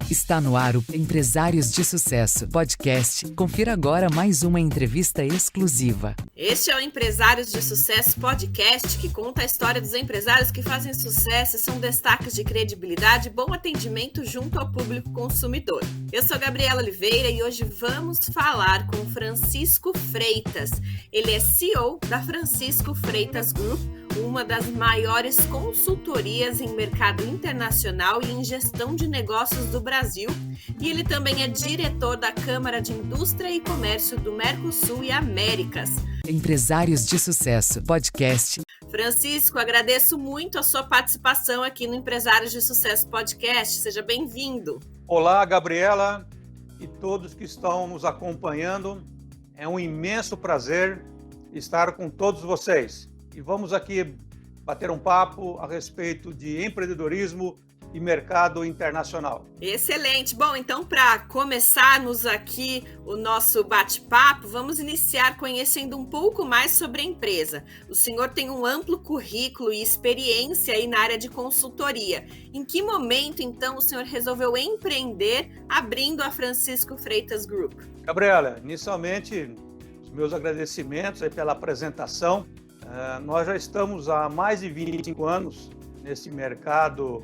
Está no ar o Empresários de Sucesso podcast. Confira agora mais uma entrevista exclusiva. Este é o Empresários de Sucesso podcast, que conta a história dos empresários que fazem sucesso e são destaques de credibilidade e bom atendimento junto ao público consumidor. Eu sou Gabriela Oliveira e hoje vamos falar com Francisco Freitas. Ele é CEO da Francisco Freitas Group, uma das maiores consultorias em mercado internacional e em gestão de negócios do Brasil, e ele também é diretor da Câmara de Indústria e Comércio do Mercosul e Américas. Empresários de Sucesso podcast. Francisco, agradeço muito a sua participação aqui no Empresários de Sucesso podcast. Seja bem-vindo. Olá, Gabriela e todos que estão nos acompanhando. É um imenso prazer estar com todos vocês. E vamos aqui bater um papo a respeito de empreendedorismo e mercado internacional. Excelente! Bom, então para começarmos aqui o nosso bate-papo, vamos iniciar conhecendo um pouco mais sobre a empresa. O senhor tem um amplo currículo e experiência aí na área de consultoria. Em que momento, então, o senhor resolveu empreender abrindo a Francisco Freitas Group? Gabriela, inicialmente, os meus agradecimentos aí pela apresentação. Nós já estamos há mais de 25 anos nesse mercado,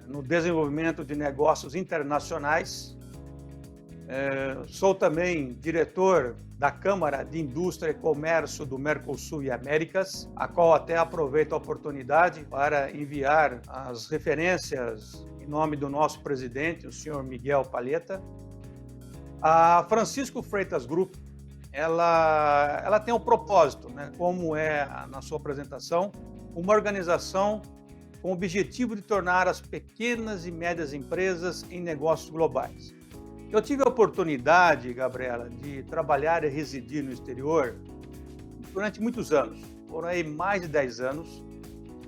no desenvolvimento de negócios internacionais. Sou também diretor da Câmara de Indústria e Comércio do Mercosul e Américas, a qual até aproveito a oportunidade para enviar as referências em nome do nosso presidente, o senhor Miguel Palheta. A Francisco Freitas Group, ela tem um propósito, né? Como é na sua apresentação, uma organização com o objetivo de tornar as pequenas e médias empresas em negócios globais. Eu tive a oportunidade, Gabriela, de trabalhar e residir no exterior durante muitos anos, por aí mais de 10 anos,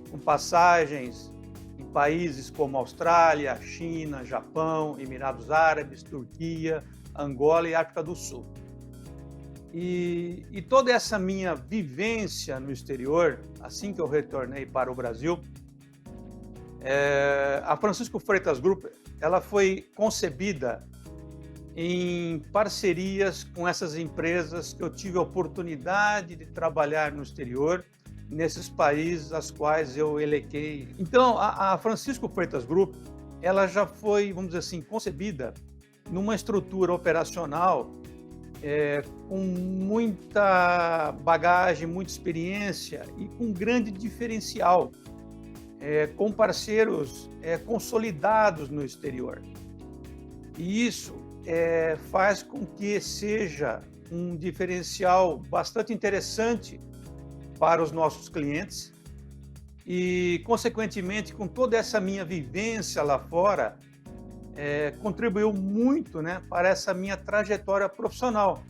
com passagens em países como Austrália, China, Japão, Emirados Árabes, Turquia, Angola e África do Sul. E toda essa minha vivência no exterior, assim que eu retornei para o Brasil, a Francisco Freitas Group, ela foi concebida em parcerias com essas empresas que eu tive a oportunidade de trabalhar no exterior, nesses países aos quais eu elequei. Então, a Francisco Freitas Group, ela já foi, vamos dizer assim, concebida numa estrutura operacional com muita bagagem, muita experiência e com grande diferencial, com parceiros consolidados no exterior. E isso faz com que seja um diferencial bastante interessante para os nossos clientes e, consequentemente, com toda essa minha vivência lá fora, contribuiu muito, né, para essa minha trajetória profissional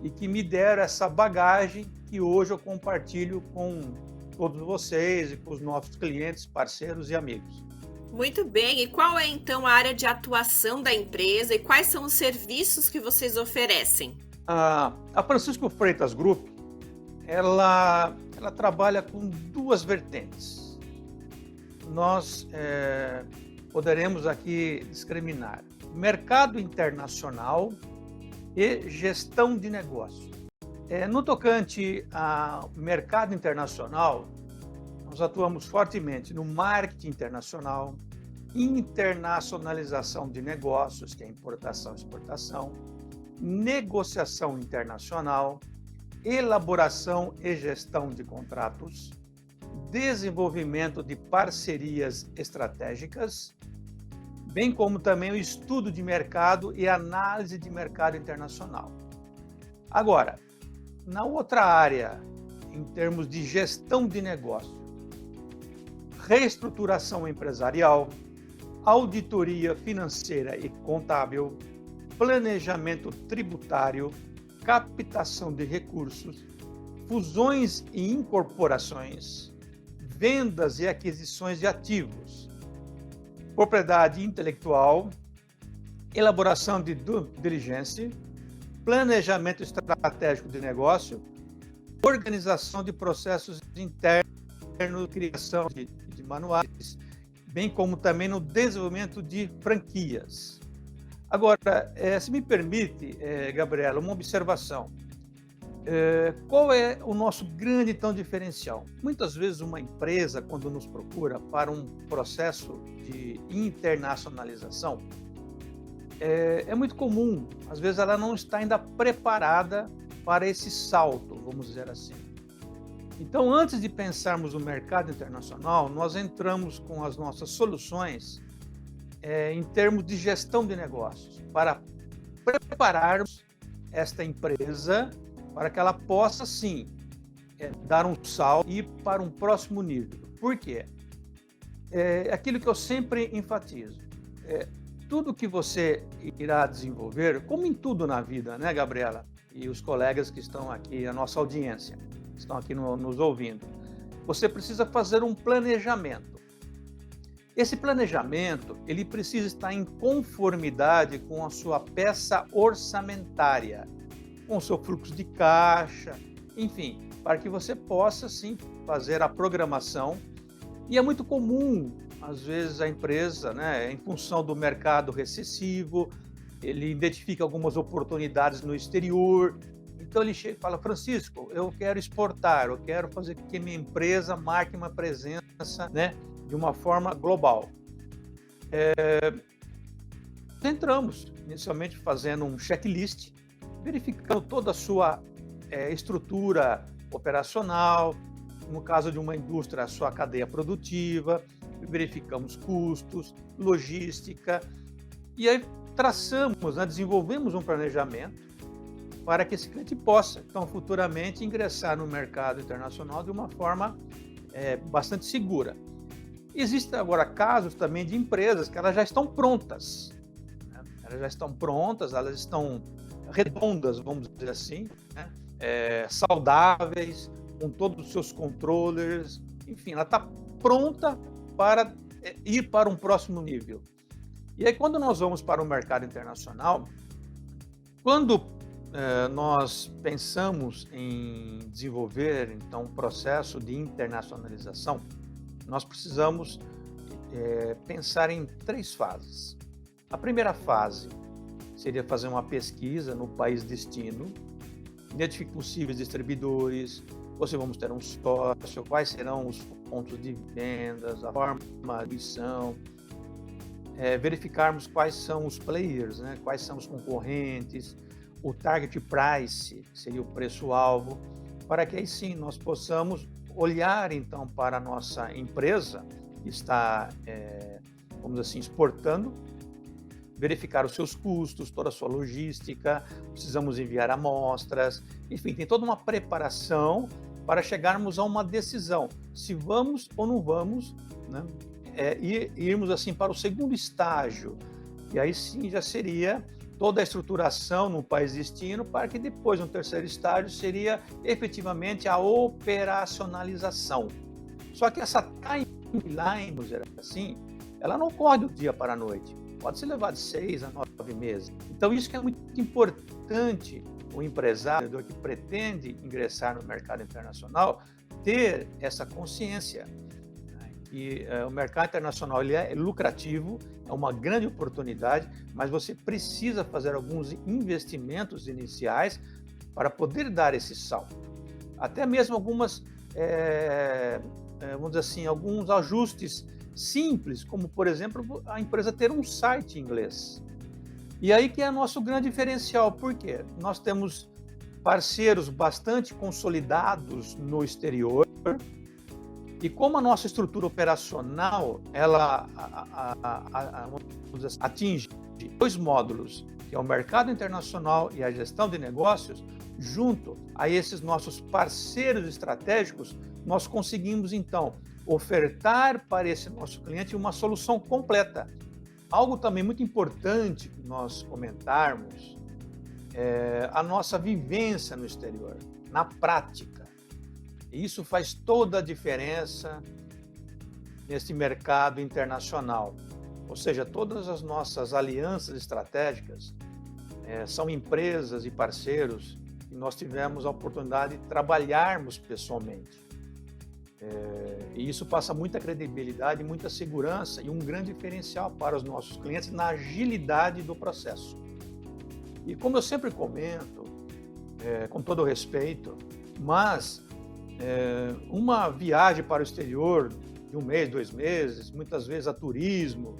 e que me deram essa bagagem que hoje eu compartilho com todos vocês e com os nossos clientes, parceiros e amigos. Muito bem. E qual é então a área de atuação da empresa e quais são os serviços que vocês oferecem? A Francisco Freitas Group, ela trabalha com duas vertentes. Nós poderemos aqui discriminar mercado internacional e gestão de negócio. No tocante ao mercado internacional, nós atuamos fortemente no marketing internacional, internacionalização de negócios, que é importação e exportação, negociação internacional, elaboração e gestão de contratos, desenvolvimento de parcerias estratégicas, bem como também o estudo de mercado e análise de mercado internacional. Agora, na outra área, em termos de gestão de negócio, reestruturação empresarial, auditoria financeira e contábil, planejamento tributário, captação de recursos, fusões e incorporações, vendas e aquisições de ativos, propriedade intelectual, elaboração de due diligence, planejamento estratégico de negócio, organização de processos internos, criação de manuais, bem como também no desenvolvimento de franquias. Agora, se me permite, Gabriela, uma observação. Qual é o nosso grande então diferencial? Muitas vezes uma empresa, quando nos procura para um processo de internacionalização, é muito comum, às vezes ela não está ainda preparada para esse salto, vamos dizer assim. Então, antes de pensarmos no mercado internacional, nós entramos com as nossas soluções em termos de gestão de negócios, para prepararmos esta empresa para que ela possa, sim, dar um salto e ir para um próximo nível. Por quê? É aquilo que eu sempre enfatizo. Tudo que você irá desenvolver, como em tudo na vida, né, Gabriela? E os colegas que estão aqui, a nossa audiência, estão aqui nos ouvindo. Você precisa fazer um planejamento. Esse planejamento, ele precisa estar em conformidade com a sua peça orçamentária, com o seu fluxo de caixa, enfim, para que você possa, sim, fazer a programação. E é muito comum, às vezes, a empresa, né, em função do mercado recessivo, ele identifica algumas oportunidades no exterior. Então ele chega e fala: Francisco, eu quero exportar, eu quero fazer com que minha empresa marque uma presença, né, de uma forma global. Entramos inicialmente fazendo um checklist, verificando toda a sua estrutura operacional, no caso de uma indústria, a sua cadeia produtiva, verificamos custos, logística, e aí traçamos, né, desenvolvemos um planejamento para que esse cliente possa, então, futuramente ingressar no mercado internacional de uma forma bastante segura. Existem agora casos também de empresas que elas já estão prontas, né? Elas estão redondas, vamos dizer assim, né? Saudáveis, com todos os seus controllers, enfim, ela está pronta para ir para um próximo nível. E aí, quando nós vamos para o mercado internacional, quando nós pensamos em desenvolver, então, um processo de internacionalização, nós precisamos pensar em 3 fases. A primeira fase seria fazer uma pesquisa no país destino, identificar possíveis distribuidores, ou se vamos ter um sócio, quais serão os pontos de vendas, a forma de distribuição, verificarmos quais são os players, né? Quais são os concorrentes, o target price, que seria o preço-alvo, para que aí sim nós possamos olhar então para a nossa empresa que está, vamos assim, exportando, verificar os seus custos, toda a sua logística, precisamos enviar amostras, enfim, tem toda uma preparação para chegarmos a uma decisão, se vamos ou não vamos, né? Irmos assim para o segundo estágio, e aí sim já seria toda a estruturação no país destino, para que depois, no terceiro estágio, seria efetivamente a operacionalização. Só que essa timeline, vamos dizer assim, ela não ocorre do dia para a noite, pode ser levar de 6 a 9 meses. Então isso que é muito importante o empresário que pretende ingressar no mercado internacional ter essa consciência. E o mercado internacional ele é lucrativo, é uma grande oportunidade, mas você precisa fazer alguns investimentos iniciais para poder dar esse salto. Até mesmo algumas, vamos dizer assim, alguns ajustes simples, como, por exemplo, a empresa ter um site em inglês. E aí que é nosso grande diferencial, porque nós temos parceiros bastante consolidados no exterior, e como a nossa estrutura operacional, ela atinge 2 módulos, que é o mercado internacional e a gestão de negócios, junto a esses nossos parceiros estratégicos, nós conseguimos, então, ofertar para esse nosso cliente uma solução completa. Algo também muito importante que nós comentarmos é a nossa vivência no exterior, na prática. E isso faz toda a diferença nesse mercado internacional. Ou seja, todas as nossas alianças estratégicas são empresas e parceiros que nós tivemos a oportunidade de trabalharmos pessoalmente. E isso passa muita credibilidade, muita segurança e um grande diferencial para os nossos clientes na agilidade do processo. E como eu sempre comento, com todo respeito, mas uma viagem para o exterior de 1 mês, 2 meses, muitas vezes a turismo,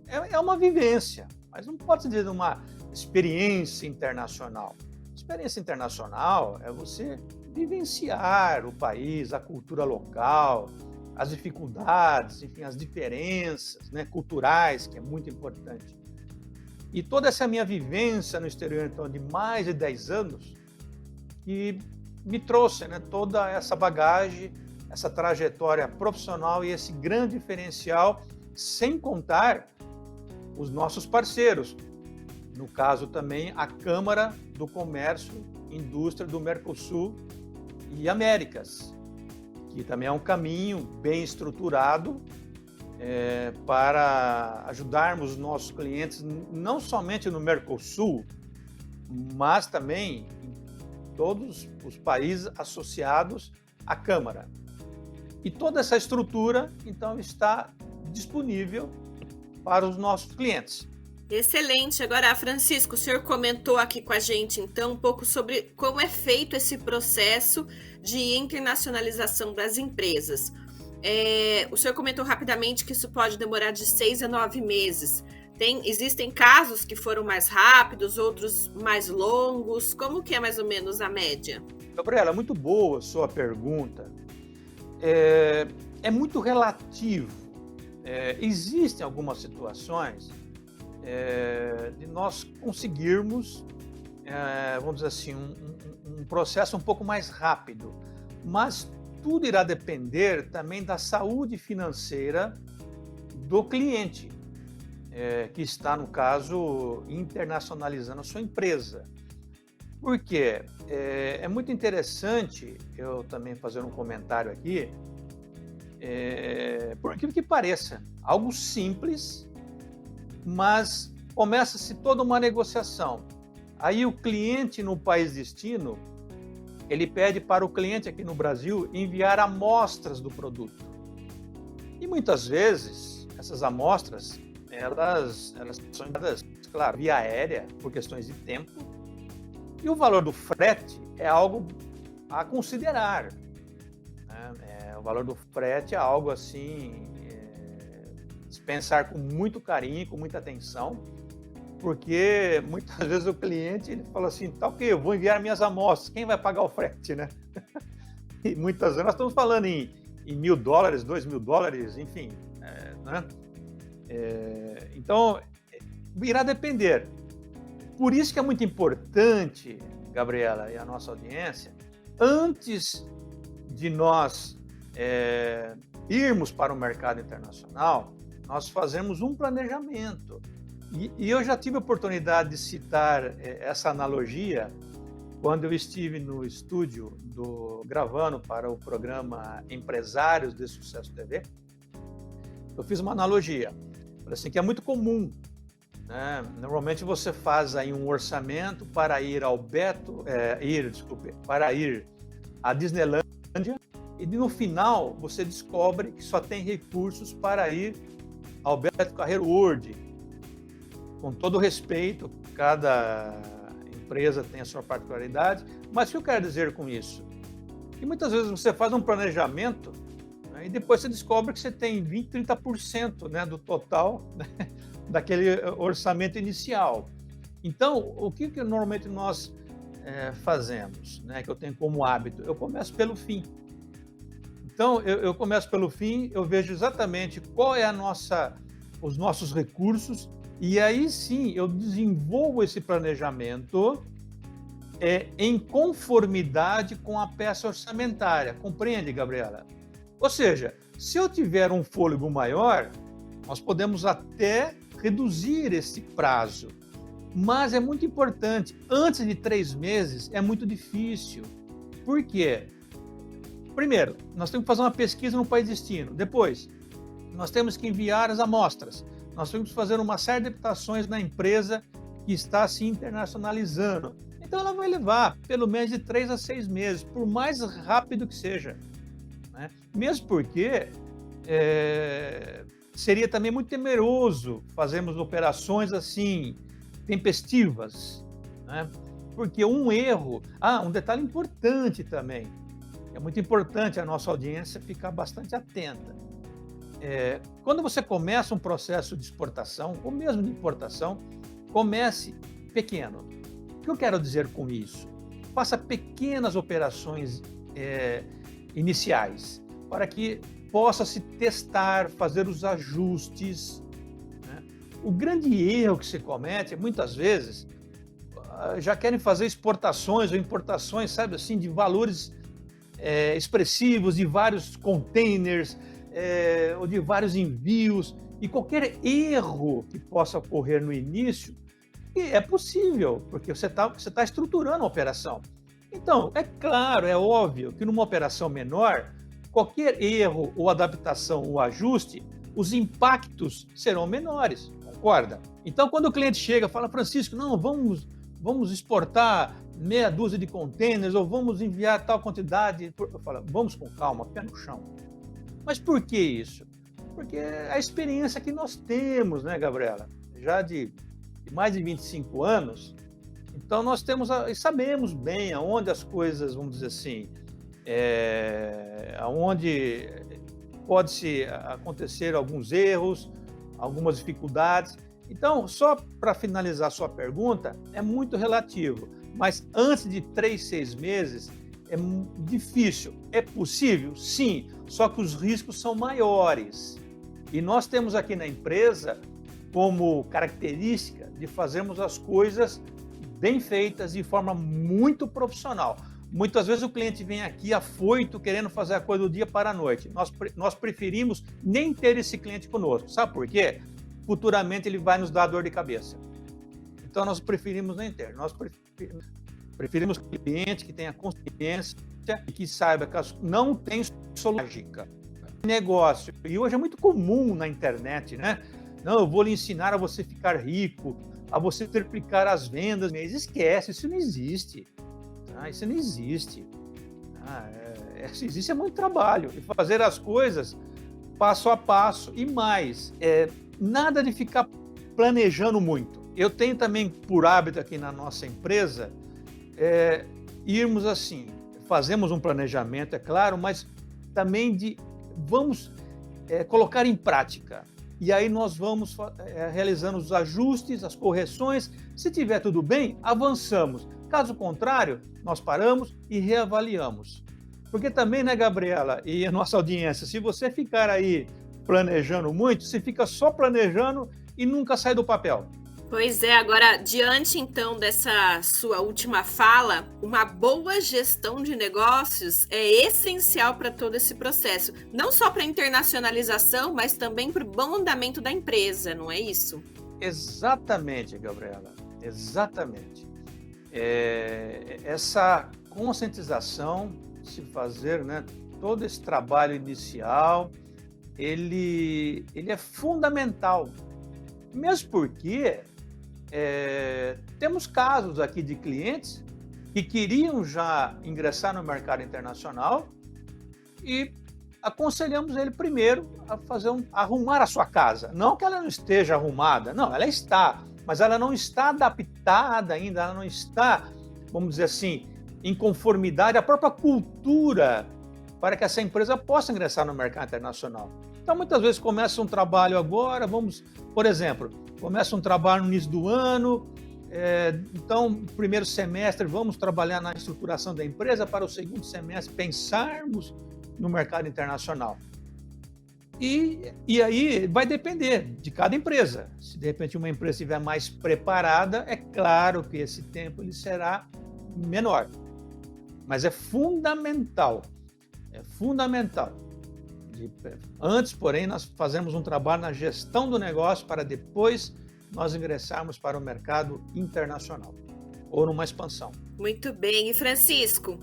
é uma vivência, mas não pode se dizer uma experiência internacional. Experiência internacional é você vivenciar o país, a cultura local, as dificuldades, enfim, as diferenças, né, culturais, que é muito importante. E toda essa minha vivência no exterior, então, de mais de 10 anos, que me trouxe, né, toda essa bagagem, essa trajetória profissional e esse grande diferencial, sem contar os nossos parceiros. No caso também, a Câmara do Comércio e Indústria do Mercosul e Américas, que também é um caminho bem estruturado para ajudarmos os nossos clientes, não somente no Mercosul, mas também em todos os países associados à Câmara. E toda essa estrutura, então, está disponível para os nossos clientes. Excelente. Agora, Francisco, o senhor comentou aqui com a gente, então, um pouco sobre como é feito esse processo de internacionalização das empresas. O senhor comentou rapidamente que isso pode demorar de 6 a 9 meses. Existem casos que foram mais rápidos, outros mais longos. Como que é mais ou menos a média? Gabriela, muito boa a sua pergunta. É muito relativo. Existem algumas situações de nós conseguirmos, vamos dizer assim, um processo um pouco mais rápido, mas tudo irá depender também da saúde financeira do cliente, que está, no caso, internacionalizando a sua empresa. Por quê? É muito interessante eu também fazer um comentário aqui, por aquilo que pareça, algo simples, mas começa-se toda uma negociação. Aí o cliente no país destino, ele pede para o cliente aqui no Brasil enviar amostras do produto. E muitas vezes, essas amostras, elas são enviadas, claro, via aérea, por questões de tempo, e o valor do frete é algo a considerar. Né? O valor do frete é algo assim, se pensar com muito carinho, com muita atenção, porque muitas vezes o cliente ele fala assim, tá ok, eu vou enviar minhas amostras, quem vai pagar o frete, né? E muitas vezes nós estamos falando em $1.000, $2.000, enfim, né? Então, irá depender. Por isso que é muito importante, Gabriela e a nossa audiência, antes de nós irmos para o mercado internacional, nós fazemos um planejamento. E eu já tive a oportunidade de citar essa analogia quando eu estive no estúdio gravando para o programa Empresários de Sucesso TV. Eu fiz uma analogia, assim, que é muito comum, né? Normalmente você faz aí um orçamento para ir para ir à Disneylândia e no final você descobre que só tem recursos para ir ao Beto Carreiro World. Com todo respeito, cada empresa tem a sua particularidade, mas o que eu quero dizer com isso? Que muitas vezes você faz um planejamento, né, e depois você descobre que você tem 20%, 30%, né, do total, né, daquele orçamento inicial. Então, o que normalmente nós fazemos, né, que eu tenho como hábito? Eu começo pelo fim. Então, eu começo pelo fim, eu vejo exatamente qual é os nossos recursos, e aí sim eu desenvolvo esse planejamento em conformidade com a peça orçamentária. Compreende, Gabriela? Ou seja, se eu tiver um fôlego maior, nós podemos até reduzir esse prazo. Mas é muito importante, antes de 3 meses é muito difícil. Por quê? Primeiro, nós temos que fazer uma pesquisa no país destino. Depois, nós temos que enviar as amostras. Nós temos que fazer uma série de adaptações na empresa que está se internacionalizando. Então, ela vai levar pelo menos de 3 a 6 meses, por mais rápido que seja. né? Mesmo porque seria também muito temeroso fazermos operações assim, tempestivas, né? Porque um erro... um detalhe importante também, é muito importante a nossa audiência ficar bastante atenta. Quando você começa um processo de exportação, ou mesmo de importação, comece pequeno. O que eu quero dizer com isso? Faça pequenas operações iniciais, para que possa se testar, fazer os ajustes, né? O grande erro que se comete, muitas vezes, já querem fazer exportações ou importações, sabe assim, de valores expressivos, de vários containers, ou de vários envios, e qualquer erro que possa ocorrer no início, é possível, porque você tá estruturando a operação. Então, é claro, é óbvio que numa operação menor, qualquer erro ou adaptação ou ajuste, os impactos serão menores, concorda? Então, quando o cliente chega e fala, Francisco, não, vamos exportar meia dúzia de containers ou vamos enviar tal quantidade, eu falo, vamos com calma, pé no chão. Mas por que isso? Porque é a experiência que nós temos, né, Gabriela? Já de mais de 25 anos, então nós sabemos bem aonde as coisas, vamos dizer assim, aonde pode-se acontecer alguns erros, algumas dificuldades. Então, só para finalizar a sua pergunta, é muito relativo, mas antes de 3, 6 meses é difícil. É possível? Sim, só que os riscos são maiores. E nós temos aqui na empresa como característica de fazermos as coisas bem feitas de forma muito profissional. Muitas vezes o cliente vem aqui afoito, querendo fazer a coisa do dia para a noite. Nós preferimos nem ter esse cliente conosco. Sabe por quê? Futuramente ele vai nos dar dor de cabeça. Então nós preferimos nem ter. Nós preferimos cliente que tenha consciência e que saiba que não tem solução mágica. Negócio. E hoje é muito comum na internet, né? Não, eu vou lhe ensinar a você ficar rico, a você triplicar as vendas. Mas esquece, isso não existe. Isso não existe. Existe muito trabalho. E fazer as coisas passo a passo e mais. Nada de ficar planejando muito. Eu tenho também por hábito aqui na nossa empresa irmos assim, fazemos um planejamento, é claro, mas também vamos colocar em prática. E aí nós vamos realizando os ajustes, as correções. Se tiver tudo bem, avançamos. Caso contrário, nós paramos e reavaliamos. Porque também, né, Gabriela, e a nossa audiência, se você ficar aí planejando muito, você fica só planejando e nunca sai do papel. Pois é, agora, diante então dessa sua última fala, uma boa gestão de negócios é essencial para todo esse processo, não só para a internacionalização, mas também para o bom andamento da empresa, não é isso? Exatamente, Gabriela, exatamente. Essa conscientização, se fazer, né, todo esse trabalho inicial, ele é fundamental, mesmo porque temos casos aqui de clientes que queriam já ingressar no mercado internacional e aconselhamos ele primeiro a arrumar a sua casa. Não que ela não esteja arrumada, não, ela está, mas ela não está adaptada ainda, ela não está, vamos dizer assim, em conformidade à própria cultura para que essa empresa possa ingressar no mercado internacional. Então, muitas vezes começa um trabalho agora, por exemplo, começa um trabalho no início do ano, então, no primeiro semestre, vamos trabalhar na estruturação da empresa, para o segundo semestre pensarmos no mercado internacional. E aí vai depender de cada empresa. Se de repente uma empresa estiver mais preparada, é claro que esse tempo ele será menor. Mas é fundamental. Antes, porém, nós fazemos um trabalho na gestão do negócio para depois nós ingressarmos para o mercado internacional ou numa expansão. Muito bem. E Francisco,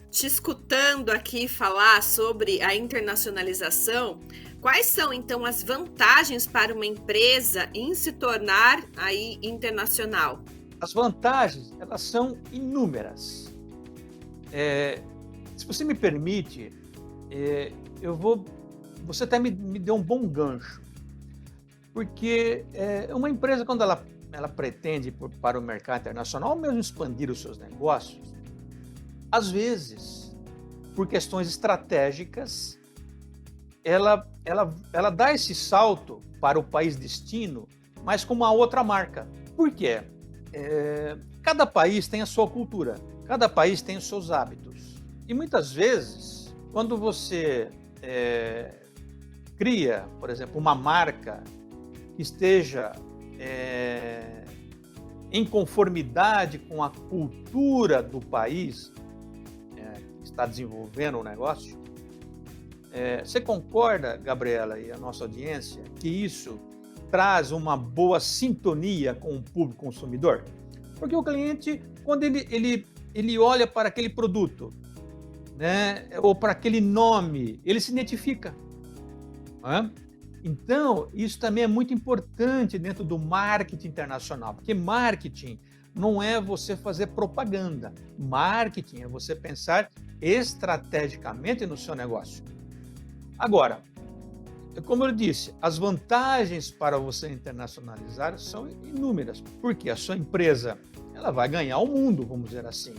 te escutando aqui falar sobre a internacionalização, quais são então as vantagens para uma empresa em se tornar aí internacional? As vantagens, elas são inúmeras. Se você me permite, Você até me deu um bom gancho, porque uma empresa, quando ela pretende ir para o mercado internacional, ou mesmo expandir os seus negócios, às vezes, por questões estratégicas, ela dá esse salto para o país destino, mas com uma outra marca. Por quê? Cada país tem a sua cultura, cada país tem os seus hábitos. E muitas vezes, quando você cria, por exemplo, uma marca que esteja em conformidade com a cultura do país que está desenvolvendo o negócio, você concorda, Gabriela, e a nossa audiência, que isso traz uma boa sintonia com o público consumidor? Porque o cliente, quando ele olha para aquele produto, né, ou para aquele nome, ele se identifica. Né? Então, isso também é muito importante dentro do marketing internacional, porque marketing não é você fazer propaganda. Marketing é você pensar estrategicamente no seu negócio. Agora, como eu disse, as vantagens para você internacionalizar são inúmeras, porque a sua empresa ela vai ganhar o mundo, vamos dizer assim.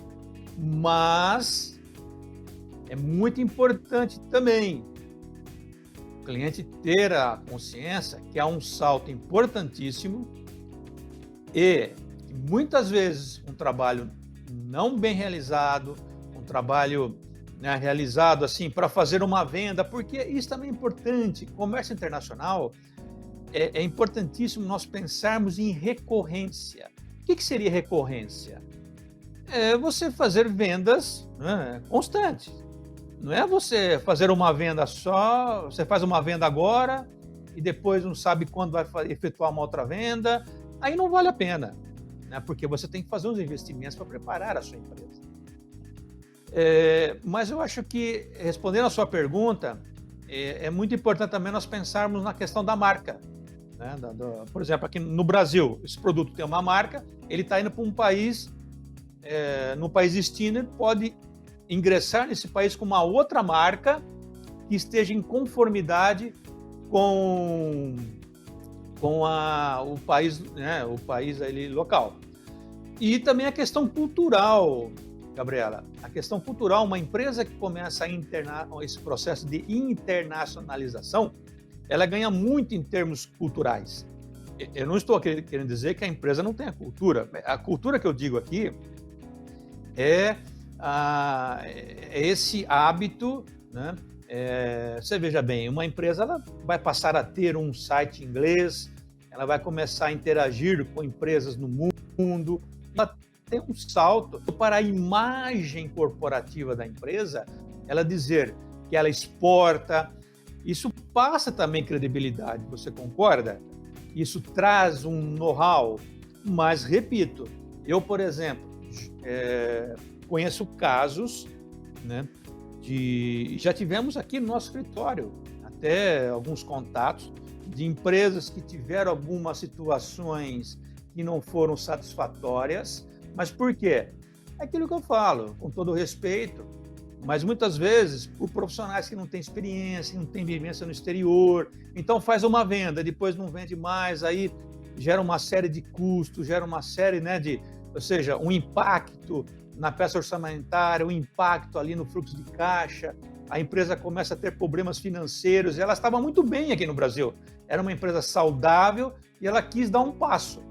Mas é muito importante também o cliente ter a consciência que há um salto importantíssimo e que muitas vezes um trabalho não bem realizado, um trabalho realizado assim para fazer uma venda, porque isso também é importante. Comércio internacional é importantíssimo nós pensarmos em recorrência. O que seria recorrência? É você fazer vendas constantes. Não é você fazer uma venda só, você faz uma venda agora e depois não sabe quando vai efetuar uma outra venda. Aí não vale a pena, né? Porque você tem que fazer uns investimentos para preparar a sua empresa. Mas eu acho que, respondendo a sua pergunta, é muito importante também nós pensarmos na questão da marca. Né? Por exemplo, aqui no Brasil, esse produto tem uma marca, ele está indo para um país, no país destino, ele pode ingressar nesse país com uma outra marca que esteja em conformidade com o país, né, o país ali local. E também a questão cultural, Gabriela. A questão cultural, uma empresa que começa a esse processo de internacionalização, ela ganha muito em termos culturais. Eu não estou querendo dizer que a empresa não tenha cultura. A cultura que eu digo aqui é esse hábito, né? Você veja bem, uma empresa ela vai passar a ter um site em inglês, ela vai começar a interagir com empresas no mundo, ela tem um salto para a imagem corporativa da empresa, ela dizer que ela exporta, isso passa também credibilidade, você concorda? Isso traz um know-how, mas repito, eu, por exemplo, conheço casos, né, já tivemos aqui no nosso escritório até alguns contatos de empresas que tiveram algumas situações que não foram satisfatórias, mas por quê? É aquilo que eu falo, com todo respeito, mas muitas vezes por profissionais que não têm experiência, não têm vivência no exterior, então faz uma venda, depois não vende mais, aí gera uma série de custos, gera uma série, né, ou seja, um impacto na peça orçamentária, um impacto ali no fluxo de caixa, a empresa começa a ter problemas financeiros, e ela estava muito bem aqui no Brasil, era uma empresa saudável e ela quis dar um passo.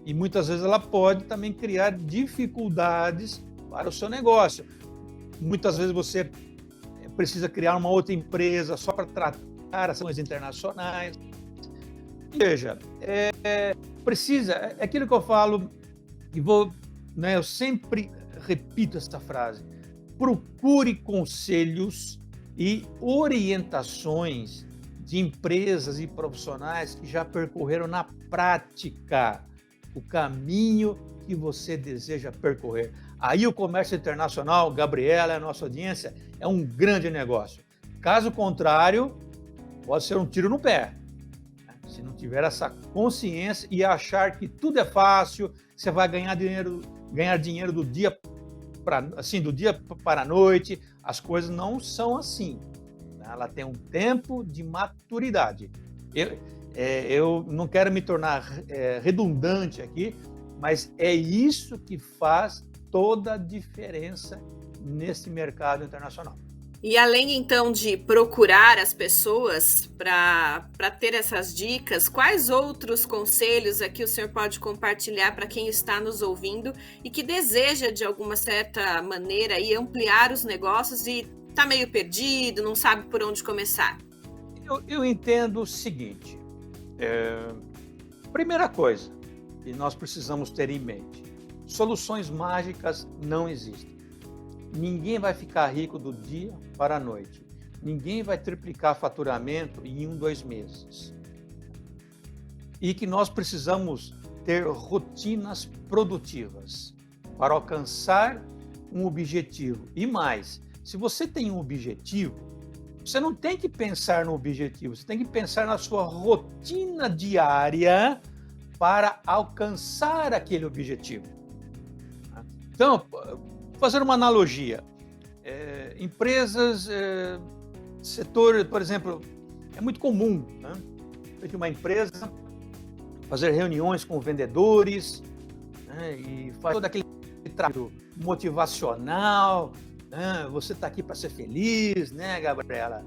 E muitas vezes ela pode também criar dificuldades para o seu negócio. Muitas vezes você precisa criar uma outra empresa só para tratar ações internacionais. Veja, é aquilo que eu falo, e eu sempre repito essa frase: procure conselhos e orientações de empresas e profissionais que já percorreram na prática o caminho que você deseja percorrer. Aí o comércio internacional, Gabriela, a nossa audiência, é um grande negócio. Caso contrário, pode ser um tiro no pé. Se não tiver essa consciência e achar que tudo é fácil, você vai ganhar dinheiro do dia para a noite, as coisas não são assim. Ela tem um tempo de maturidade. Eu não quero me tornar redundante aqui, mas é isso que faz toda a diferença nesse mercado internacional. E além, então, de procurar as pessoas para ter essas dicas, quais outros conselhos aqui o senhor pode compartilhar para quem está nos ouvindo e que deseja, de alguma certa maneira, aí, ampliar os negócios e está meio perdido, não sabe por onde começar? Eu entendo o seguinte. Primeira coisa que nós precisamos ter em mente: soluções mágicas não existem. Ninguém vai ficar rico do dia para a noite. Ninguém vai triplicar faturamento em 2 meses. E que nós precisamos ter rotinas produtivas para alcançar um objetivo. E mais, se você tem um objetivo, você não tem que pensar no objetivo, você tem que pensar na sua rotina diária para alcançar aquele objetivo. Então, fazer uma analogia, empresas, setor, por exemplo, é muito comum, né, de uma empresa fazer reuniões com vendedores, né, e fazer todo aquele trabalho motivacional, né, você está aqui para ser feliz, né, Gabriela?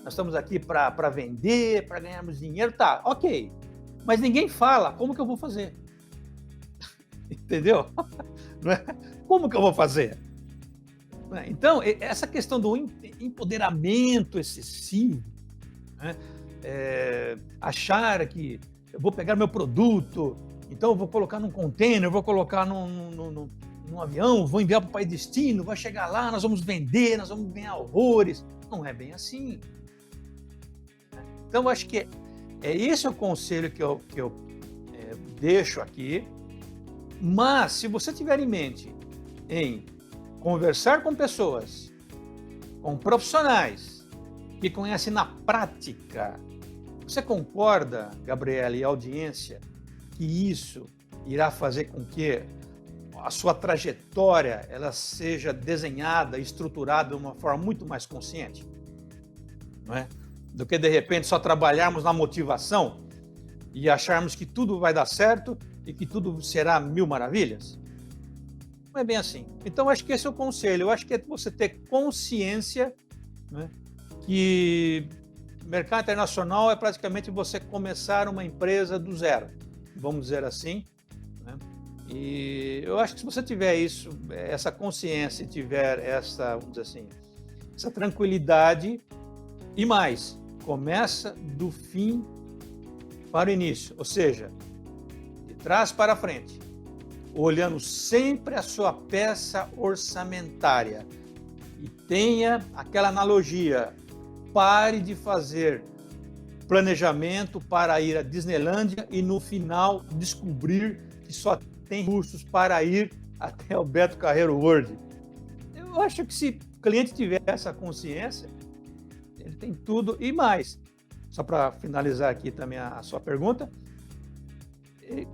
Nós estamos aqui para vender, para ganharmos dinheiro, tá, ok, mas ninguém fala como que eu vou fazer. Entendeu? Não é? Como que eu vou fazer? Então, essa questão do empoderamento excessivo, né? Achar que eu vou pegar meu produto, então eu vou colocar num container, eu vou colocar num avião, vou enviar para o país de destino, vai chegar lá, nós vamos vender, nós vamos ganhar horrores. Não é bem assim. Então, eu acho que esse é o conselho que eu deixo aqui. Mas, se você tiver em mente em conversar com pessoas, com profissionais que conhecem na prática, você concorda, Gabriela e audiência, que isso irá fazer com que a sua trajetória ela seja desenhada, estruturada de uma forma muito mais consciente? Não é? Do que, de repente, só trabalharmos na motivação e acharmos que tudo vai dar certo e que tudo será mil maravilhas? Não é bem assim. Então, acho que esse é o conselho. Eu acho que é você ter consciência, né, que o mercado internacional é praticamente você começar uma empresa do zero, vamos dizer assim, né? E eu acho que se você tiver isso, essa consciência, e tiver essa, vamos dizer assim, essa tranquilidade, e mais, começa do fim para o início, ou seja, de trás para frente, olhando sempre a sua peça orçamentária. E tenha aquela analogia: pare de fazer planejamento para ir à Disneylândia e no final descobrir que só tem recursos para ir até o Beto Carreiro World. Eu acho que se o cliente tiver essa consciência, ele tem tudo e mais. Só para finalizar aqui também a sua pergunta,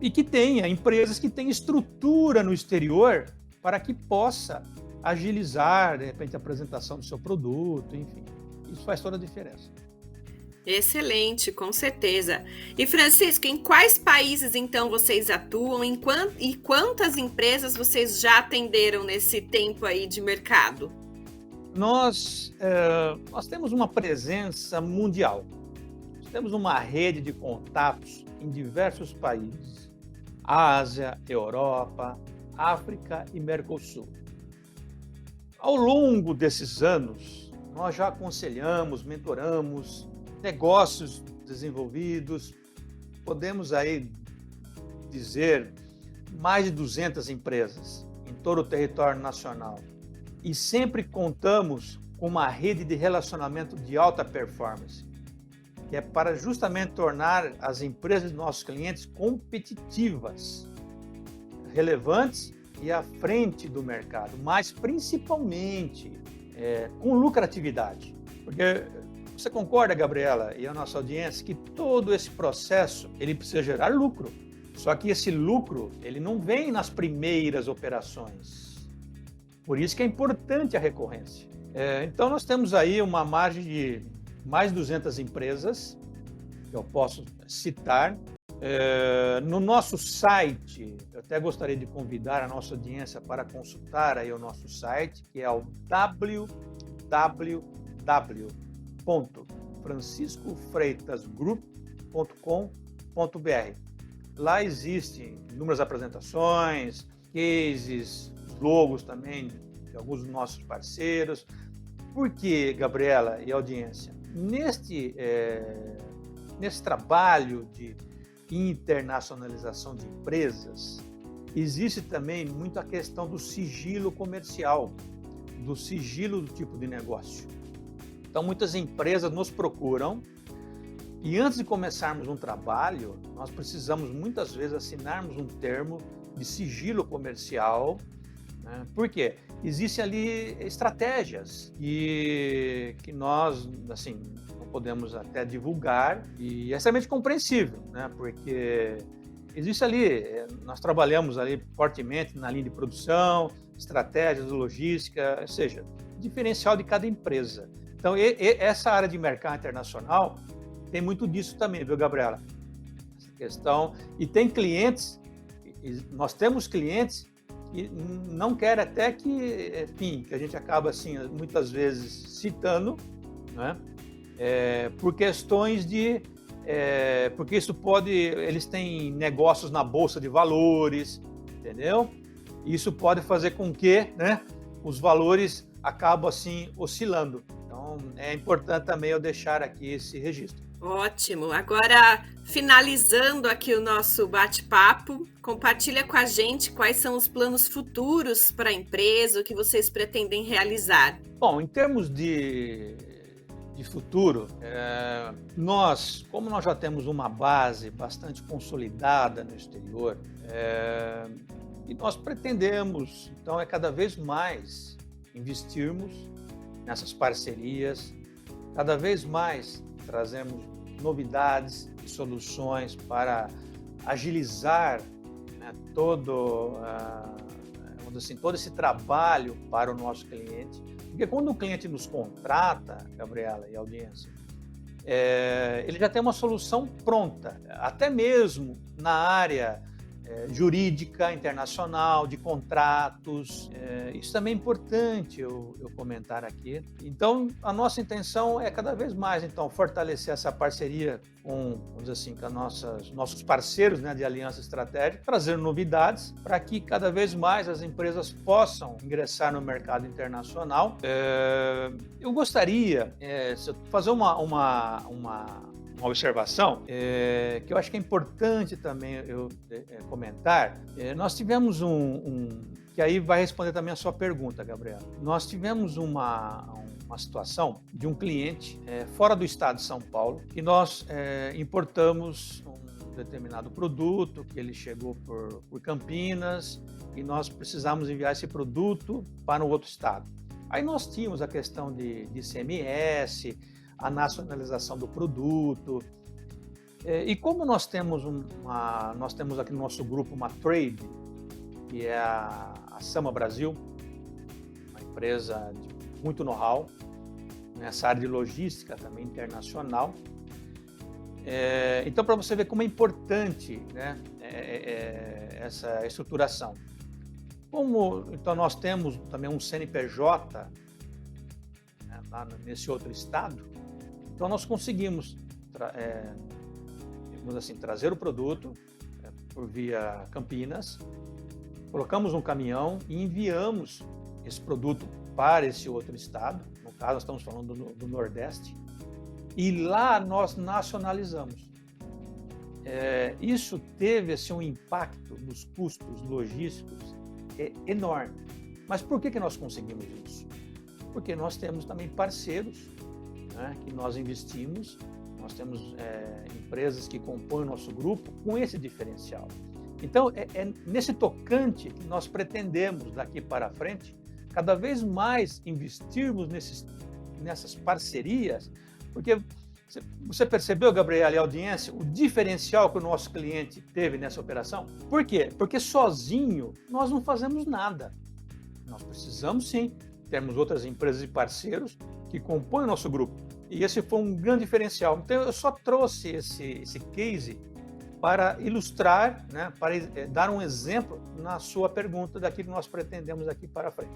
e que tenha empresas que têm estrutura no exterior para que possa agilizar, de repente, a apresentação do seu produto, enfim. Isso faz toda a diferença. Excelente, com certeza. E, Francisco, em quais países, então, vocês atuam e quantas empresas vocês já atenderam nesse tempo aí de mercado? Nós temos uma presença mundial. Nós temos uma rede de contatos em diversos países: Ásia, Europa, África e Mercosul. Ao longo desses anos, nós já aconselhamos, mentoramos negócios desenvolvidos, podemos aí dizer mais de 200 empresas em todo o território nacional. E sempre contamos com uma rede de relacionamento de alta performance, que é para justamente tornar as empresas de nossos clientes competitivas, relevantes e à frente do mercado, mas principalmente com lucratividade. Porque você concorda, Gabriela, e a nossa audiência, que todo esse processo ele precisa gerar lucro. Só que esse lucro ele não vem nas primeiras operações. Por isso que é importante a recorrência. Então, nós temos aí uma margem de mais de 200 empresas, que eu posso citar. No nosso site, eu até gostaria de convidar a nossa audiência para consultar aí o nosso site, que é o www.franciscofreitasgroup.com.br. Lá existem inúmeras apresentações, cases, logos também de alguns dos nossos parceiros. Por que, Gabriela e audiência? Nesse trabalho de internacionalização de empresas, existe também muito a questão do sigilo comercial, do sigilo do tipo de negócio. Então, muitas empresas nos procuram e antes de começarmos um trabalho, nós precisamos muitas vezes assinarmos um termo de sigilo comercial, né? Por quê? Existem ali estratégias que nós, assim, não podemos até divulgar e é extremamente compreensível, né? Porque existe ali, nós trabalhamos ali fortemente na linha de produção, estratégias de logística, ou seja, diferencial de cada empresa. Então, essa área de mercado internacional tem muito disso também, viu, Gabriela? Essa questão. E tem clientes, nós temos clientes que não querem até que, enfim, que a gente acaba, assim, muitas vezes citando, né? Por questões de... porque isso pode... Eles têm negócios na Bolsa de Valores, entendeu? Isso pode fazer com que, né, os valores acabam, assim, oscilando. Então, é importante também eu deixar aqui esse registro. Ótimo. Agora, finalizando aqui o nosso bate-papo, compartilha com a gente quais são os planos futuros para a empresa, o que vocês pretendem realizar. Bom, em termos de futuro, como nós já temos uma base bastante consolidada no exterior, e nós pretendemos, então, cada vez mais investirmos nessas parcerias, cada vez mais trazemos novidades e soluções para agilizar, né, todo esse trabalho para o nosso cliente. Porque quando o cliente nos contrata, Gabriela e audiência, ele já tem uma solução pronta, até mesmo na área jurídica internacional, de contratos. Isso também é importante eu comentar aqui. Então, a nossa intenção é cada vez mais, então, fortalecer essa parceria com, vamos dizer assim, com nossos parceiros, né, de aliança estratégica, trazer novidades para que cada vez mais as empresas possam ingressar no mercado internacional. Eu gostaria de fazer uma observação que eu acho que é importante também eu comentar. Nós tivemos que aí vai responder também a sua pergunta, Gabriela. Nós tivemos uma situação de um cliente fora do estado de São Paulo que nós importamos um determinado produto que ele chegou por Campinas e nós precisamos enviar esse produto para um outro estado. Aí nós tínhamos a questão de ICMS, a nacionalização do produto. E como nós temos aqui no nosso grupo uma trade, que é a Sama Brasil, uma empresa de muito know-how nessa área de logística também internacional. Então, para você ver como é importante, né, essa estruturação. Então, nós temos também um CNPJ, né, lá nesse outro estado. Então, nós conseguimos trazer o produto por via Campinas, colocamos um caminhão e enviamos esse produto para esse outro estado. No caso, nós estamos falando do Nordeste. E lá nós nacionalizamos. Isso teve assim, um impacto nos custos logísticos enorme. Mas por que nós conseguimos isso? Porque nós temos também parceiros, né, que nós investimos, nós temos empresas que compõem o nosso grupo com esse diferencial. Então, nesse tocante que nós pretendemos, daqui para frente, cada vez mais investirmos nessas parcerias, porque você percebeu, Gabriela e audiência, o diferencial que o nosso cliente teve nessa operação? Por quê? Porque sozinho nós não fazemos nada. Nós precisamos, sim, temos outras empresas e parceiros que compõem o nosso grupo. E esse foi um grande diferencial. Então, eu só trouxe esse case para ilustrar, né, para dar um exemplo na sua pergunta daquilo que nós pretendemos aqui para frente.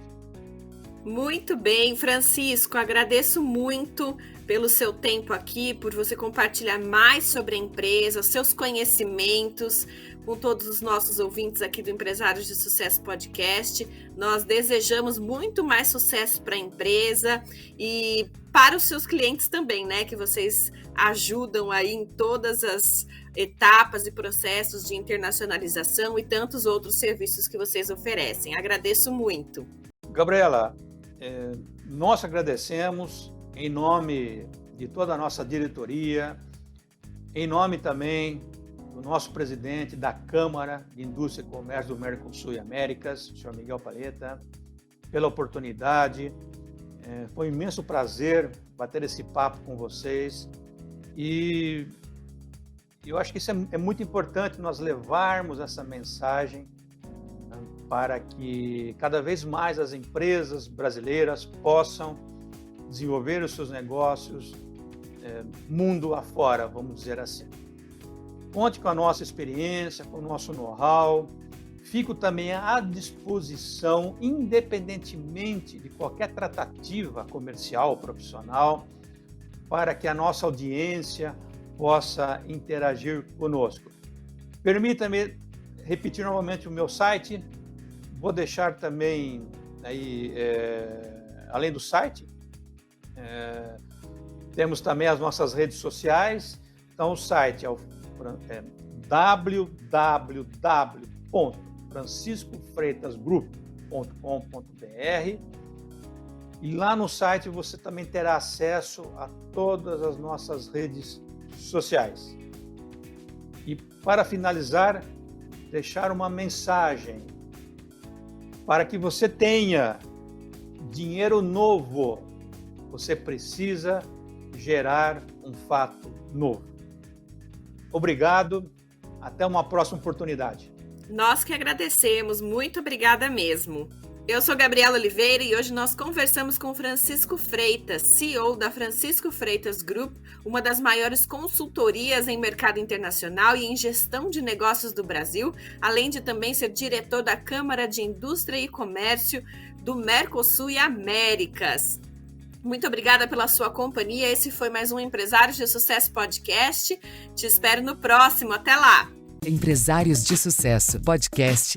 Muito bem, Francisco, agradeço muito pelo seu tempo aqui, por você compartilhar mais sobre a empresa, os seus conhecimentos com todos os nossos ouvintes aqui do Empresários de Sucesso Podcast. Nós desejamos muito mais sucesso para a empresa e para os seus clientes também, né? Que vocês ajudam aí em todas as etapas e processos de internacionalização e tantos outros serviços que vocês oferecem. Agradeço muito. Gabriela, nós agradecemos em nome de toda a nossa diretoria, em nome também do nosso presidente da Câmara de Indústria e Comércio do Mercosul e Américas, o senhor Miguel Paleta, pela oportunidade. Foi um imenso prazer bater esse papo com vocês e eu acho que isso é muito importante, nós levarmos essa mensagem para que cada vez mais as empresas brasileiras possam desenvolver os seus negócios mundo afora, vamos dizer assim. Conte com a nossa experiência, com o nosso know-how. Fico também à disposição, independentemente de qualquer tratativa comercial ou profissional, para que a nossa audiência possa interagir conosco. Permita-me repetir novamente o meu site. Vou deixar também, aí, além do site, temos também as nossas redes sociais. Então, o site é www.franciscofreitasgroup.com.br e lá no site você também terá acesso a todas as nossas redes sociais. E para finalizar, deixar uma mensagem para que você tenha dinheiro novo, você precisa gerar um fato novo. Obrigado, até uma próxima oportunidade. Nós que agradecemos, muito obrigada mesmo. Eu sou Gabriela Oliveira e hoje nós conversamos com Francisco Freitas, CEO da Francisco Freitas Group, uma das maiores consultorias em mercado internacional e em gestão de negócios do Brasil, além de também ser diretor da Câmara de Indústria e Comércio do Mercosul e Américas. Muito obrigada pela sua companhia. Esse foi mais um Empresários de Sucesso Podcast. Te espero no próximo. Até lá! Empresários de Sucesso Podcast